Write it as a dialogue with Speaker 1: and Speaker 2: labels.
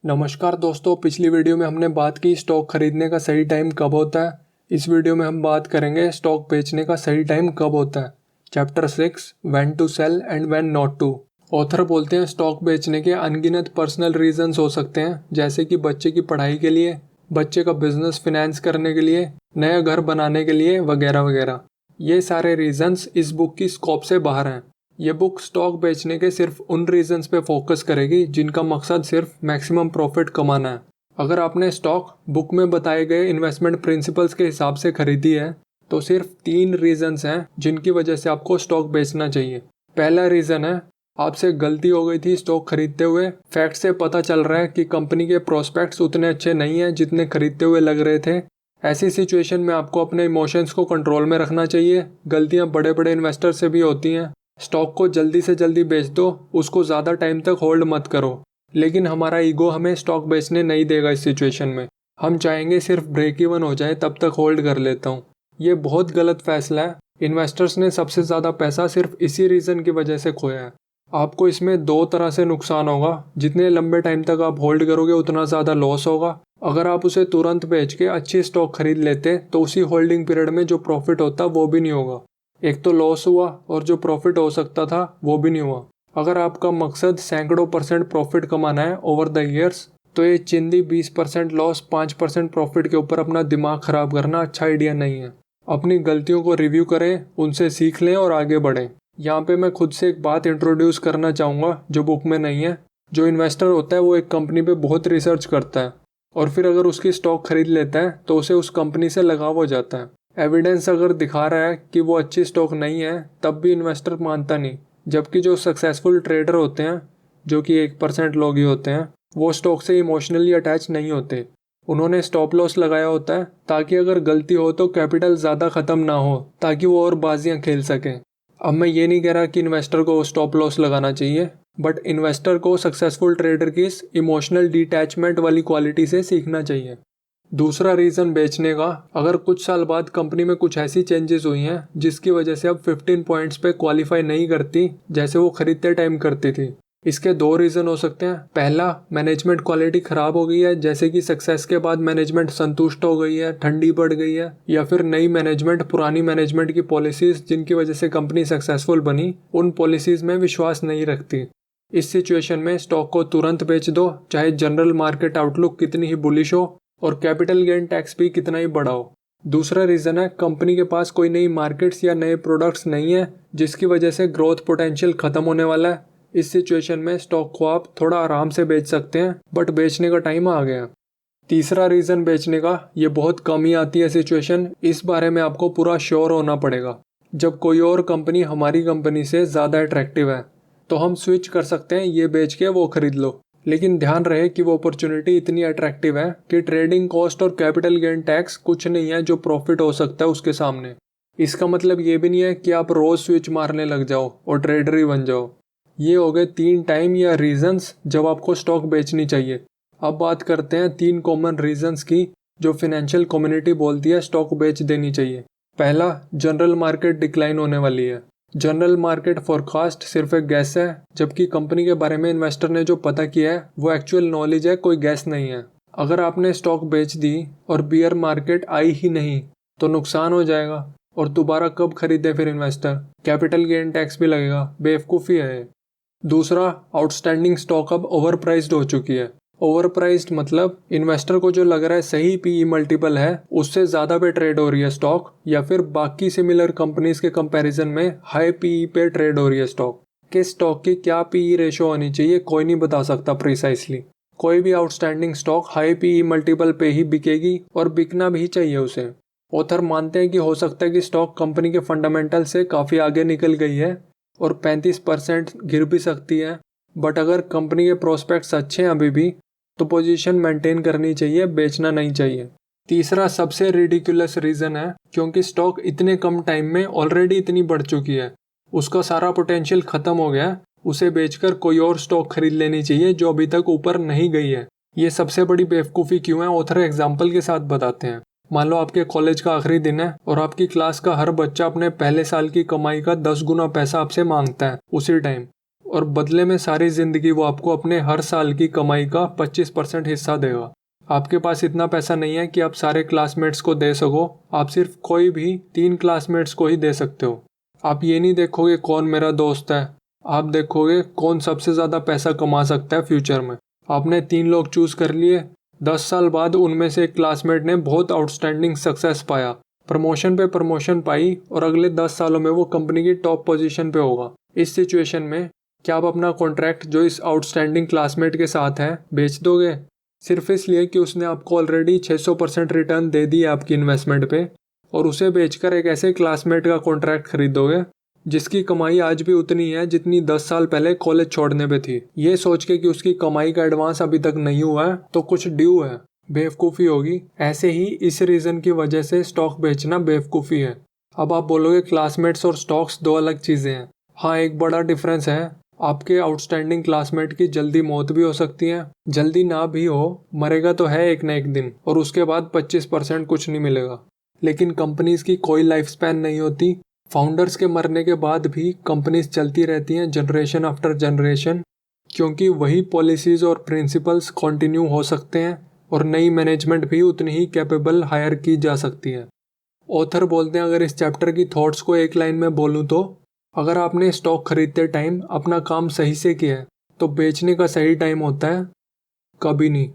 Speaker 1: नमस्कार दोस्तों, पिछली वीडियो में हमने बात की स्टॉक खरीदने का सही टाइम कब होता है। इस वीडियो में हम बात करेंगे स्टॉक बेचने का सही टाइम कब होता है। Chapter 6 when to sell and when not to. Author बोलते हैं स्टॉक बेचने के अनगिनत पर्सनल रीजंस हो सकते हैं, जैसे कि बच्चे की पढ़ाई के लिए, बच्चे का बिजनेस फिनेंस करने के लिए, नया घर बनाने के लिए वगैरह वगैरह। ये सारे रीजंस इस बुक की स्कोप से बाहर हैं। ये बुक स्टॉक बेचने के सिर्फ उन रीजंस पे फोकस करेगी जिनका मकसद सिर्फ मैक्सिमम प्रॉफिट कमाना है। अगर आपने स्टॉक बुक में बताए गए इन्वेस्टमेंट प्रिंसिपल्स के हिसाब से खरीदी है तो सिर्फ 3 रीजंस हैं जिनकी वजह से आपको स्टॉक बेचना चाहिए। पहला रीजन है आपसे गलती हो गई थी स्टॉक खरीदते हुए। फैक्ट से पता चल रहा है कि कंपनी के प्रोस्पेक्ट्स उतने अच्छे नहीं हैं जितने खरीदते हुए लग रहे थे। ऐसी सिचुएशन में आपको अपने इमोशंस को कंट्रोल में रखना चाहिए। गलतियां बड़े बड़े इन्वेस्टर से भी होती हैं। स्टॉक को जल्दी से जल्दी बेच दो, उसको ज़्यादा टाइम तक होल्ड मत करो। लेकिन हमारा ईगो हमें स्टॉक बेचने नहीं देगा। इस सिचुएशन में हम चाहेंगे सिर्फ ब्रेक इवन हो जाए तब तक होल्ड कर लेता हूँ। ये बहुत गलत फैसला है। इन्वेस्टर्स ने सबसे ज़्यादा पैसा सिर्फ इसी रीज़न की वजह से खोया है। आपको इसमें 2 तरह से नुकसान होगा। जितने लंबे टाइम तक आप होल्ड करोगे उतना ज़्यादा लॉस होगा। अगर आप उसे तुरंत बेच के अच्छी स्टॉक खरीद लेते तो उसी होल्डिंग पीरियड में जो प्रॉफिट होता वो भी नहीं होगा। एक तो लॉस हुआ और जो प्रॉफिट हो सकता था वो भी नहीं हुआ। अगर आपका मकसद सैकड़ों % प्रॉफिट कमाना है ओवर द ईयर्स, तो ये चिंदी 20% लॉस 5% प्रॉफिट के ऊपर अपना दिमाग खराब करना अच्छा आइडिया नहीं है। अपनी गलतियों को रिव्यू करें, उनसे सीख लें और आगे बढ़ें। यहाँ पे मैं खुद से एक बात इंट्रोड्यूस करना चाहूँगा जो बुक में नहीं है। जो इन्वेस्टर होता है वो एक कंपनी पे बहुत रिसर्च करता है और फिर अगर उसकी स्टॉक खरीद लेता है तो उसे उस कंपनी से लगाव हो जाता है। एविडेंस अगर दिखा रहा है कि वो अच्छी स्टॉक नहीं है तब भी इन्वेस्टर मानता नहीं। जबकि जो सक्सेसफुल ट्रेडर होते हैं, जो कि 1% लोग ही होते हैं, वो स्टॉक से इमोशनली अटैच नहीं होते। उन्होंने स्टॉप लॉस लगाया होता है ताकि अगर गलती हो तो कैपिटल ज़्यादा ख़त्म ना हो, ताकि वो और बाजियाँ खेल सकें। अब मैं ये नहीं कह रहा कि इन्वेस्टर को स्टॉप लॉस लगाना चाहिए, बट इन्वेस्टर को सक्सेसफुल ट्रेडर की इस इमोशनल डिटैचमेंट वाली क्वालिटी से सीखना चाहिए। दूसरा रीज़न बेचने का, अगर कुछ साल बाद कंपनी में कुछ ऐसी चेंजेस हुई हैं जिसकी वजह से अब 15 पॉइंट्स पे क्वालिफाई नहीं करती जैसे वो खरीदते टाइम करती थी। इसके 2 रीज़न हो सकते हैं। पहला, मैनेजमेंट क्वालिटी ख़राब हो गई है, जैसे कि सक्सेस के बाद मैनेजमेंट संतुष्ट हो गई है, ठंडी पड़ गई है, या फिर नई मैनेजमेंट पुरानी मैनेजमेंट की पॉलिसीज़ जिनकी वजह से कंपनी सक्सेसफुल बनी उन पॉलिसीज़ में विश्वास नहीं रखती। इस सिचुएशन में स्टॉक को तुरंत बेच दो, चाहे जनरल मार्केट आउटलुक कितनी ही बुलिश हो और कैपिटल गेन टैक्स भी कितना ही बड़ा हो। दूसरा रीज़न है कंपनी के पास कोई नई मार्केट्स या नए प्रोडक्ट्स नहीं है जिसकी वजह से ग्रोथ पोटेंशियल खत्म होने वाला है। इस सिचुएशन में स्टॉक को आप थोड़ा आराम से बेच सकते हैं, बट बेचने का टाइम आ गया। तीसरा रीज़न बेचने का, ये बहुत कम ही आती है सिचुएशन। इस बारे में आपको पूरा श्योर होना पड़ेगा। जब कोई और कंपनी हमारी कंपनी से ज़्यादा अट्रैक्टिव है तो हम स्विच कर सकते हैं, ये बेच के वो खरीद लो। लेकिन ध्यान रहे कि वो अपॉर्चुनिटी इतनी अट्रैक्टिव है कि ट्रेडिंग कॉस्ट और कैपिटल गेन टैक्स कुछ नहीं है जो प्रॉफिट हो सकता है उसके सामने। इसका मतलब ये भी नहीं है कि आप रोज स्विच मारने लग जाओ और ट्रेडर ही बन जाओ। ये हो गए 3 टाइम या रीजंस जब आपको स्टॉक बेचनी चाहिए। अब बात करते हैं 3 कॉमन रीजंस की जो फाइनेंशियल कम्युनिटी बोलती है स्टॉक बेच देनी चाहिए। पहला, जनरल मार्केट डिक्लाइन होने वाली है। जनरल मार्केट फॉरकास्ट सिर्फ एक गैस है, जबकि कंपनी के बारे में इन्वेस्टर ने जो पता किया है वो एक्चुअल नॉलेज है, कोई गैस नहीं है। अगर आपने स्टॉक बेच दी और बियर मार्केट आई ही नहीं तो नुकसान हो जाएगा और दोबारा कब खरीदे फिर इन्वेस्टर? कैपिटल गेन टैक्स भी लगेगा, बेवकूफ़ी है। दूसरा, आउटस्टैंडिंग स्टॉक अब ओवर प्राइस्ड हो चुकी है। ओवर प्राइस्ड मतलब इन्वेस्टर को जो लग रहा है सही पीई मल्टीपल है उससे ज़्यादा पे ट्रेड हो रही है स्टॉक, या फिर बाकी सिमिलर कंपनीज के कंपैरिजन में हाई पीई पे ट्रेड हो रही है स्टॉक। कि स्टॉक की क्या पीई रेशो होनी चाहिए कोई नहीं बता सकता प्रिसाइसली। कोई भी outstanding stock high PE multiple पे ही बिकेगी और बिकना भी चाहिए उसे। ऑथर मानते हैं कि हो सकता है कि स्टॉक कंपनी के फंडामेंटल से काफ़ी आगे निकल गई है और 35% गिर भी सकती है, बट अगर कंपनी के प्रोस्पेक्ट्स अच्छे हैं अभी भी तो पोजीशन मेंटेन करनी चाहिए, बेचना नहीं चाहिए। तीसरा सबसे रिडिकुलस रीज़न है क्योंकि स्टॉक इतने कम टाइम में ऑलरेडी इतनी बढ़ चुकी है, उसका सारा पोटेंशियल ख़त्म हो गया, उसे बेचकर कोई और स्टॉक खरीद लेनी चाहिए जो अभी तक ऊपर नहीं गई है। ये सबसे बड़ी बेवकूफ़ी क्यों है ऑथर एग्जाम्पल के साथ बताते हैं। मान लो आपके कॉलेज का आखिरी दिन है और आपकी क्लास का हर बच्चा अपने पहले साल की कमाई का 10 गुना पैसा आपसे मांगता है उसी टाइम, और बदले में सारी ज़िंदगी वो आपको अपने हर साल की कमाई का 25% हिस्सा देगा। आपके पास इतना पैसा नहीं है कि आप सारे क्लासमेट्स को दे सको, आप सिर्फ कोई भी 3 क्लासमेट्स को ही दे सकते हो। आप ये नहीं देखोगे कौन मेरा दोस्त है, आप देखोगे कौन सबसे ज़्यादा पैसा कमा सकता है फ्यूचर में। आपने 3 लोग चूज़ कर लिए, 10 साल बाद उनमें से एक क्लासमेट ने बहुत आउटस्टैंडिंग सक्सेस पाया, प्रमोशन पे प्रमोशन पाई और अगले 10 सालों में वो कंपनी की टॉप पोजीशन पे होगा। इस सिचुएशन में क्या आप अपना कॉन्ट्रैक्ट जो इस आउटस्टैंडिंग क्लासमेट के साथ है बेच दोगे, सिर्फ इसलिए कि उसने आपको ऑलरेडी 600% रिटर्न दे दी आपकी इन्वेस्टमेंट पे, और उसे बेचकर एक ऐसे क्लासमेट का कॉन्ट्रैक्ट खरीदोगे जिसकी कमाई आज भी उतनी है जितनी 10 साल पहले कॉलेज छोड़ने पे थी। ये सोच के कि उसकी कमाई का एडवांस अभी तक नहीं हुआ है तो कुछ ड्यू है, बेवकूफ़ी होगी। ऐसे ही इस रीज़न की वजह से स्टॉक बेचना बेवकूफ़ी है। अब आप बोलोगे क्लासमेट्स और स्टॉक्स दो अलग चीज़ें हैं। हाँ, एक बड़ा डिफरेंस है, आपके आउटस्टैंडिंग क्लासमेट की जल्दी मौत भी हो सकती है, जल्दी ना भी हो, मरेगा तो है एक ना एक दिन, और उसके बाद 25% कुछ नहीं मिलेगा। लेकिन कंपनीज की कोई लाइफ स्पैन नहीं होती। फाउंडर्स के मरने के बाद भी कंपनीज चलती रहती हैं जनरेशन आफ्टर जनरेशन, क्योंकि वही पॉलिसीज़ और प्रिंसिपल्स कंटिन्यू हो सकते हैं और नई मैनेजमेंट भी उतनी ही कैपेबल हायर की जा सकती है। ऑथर बोलते हैं, अगर इस चैप्टर की थॉट्स को एक लाइन में बोलूँ तो अगर आपने स्टॉक खरीदते टाइम अपना काम सही से किया है तो बेचने का सही टाइम होता है कभी नहीं।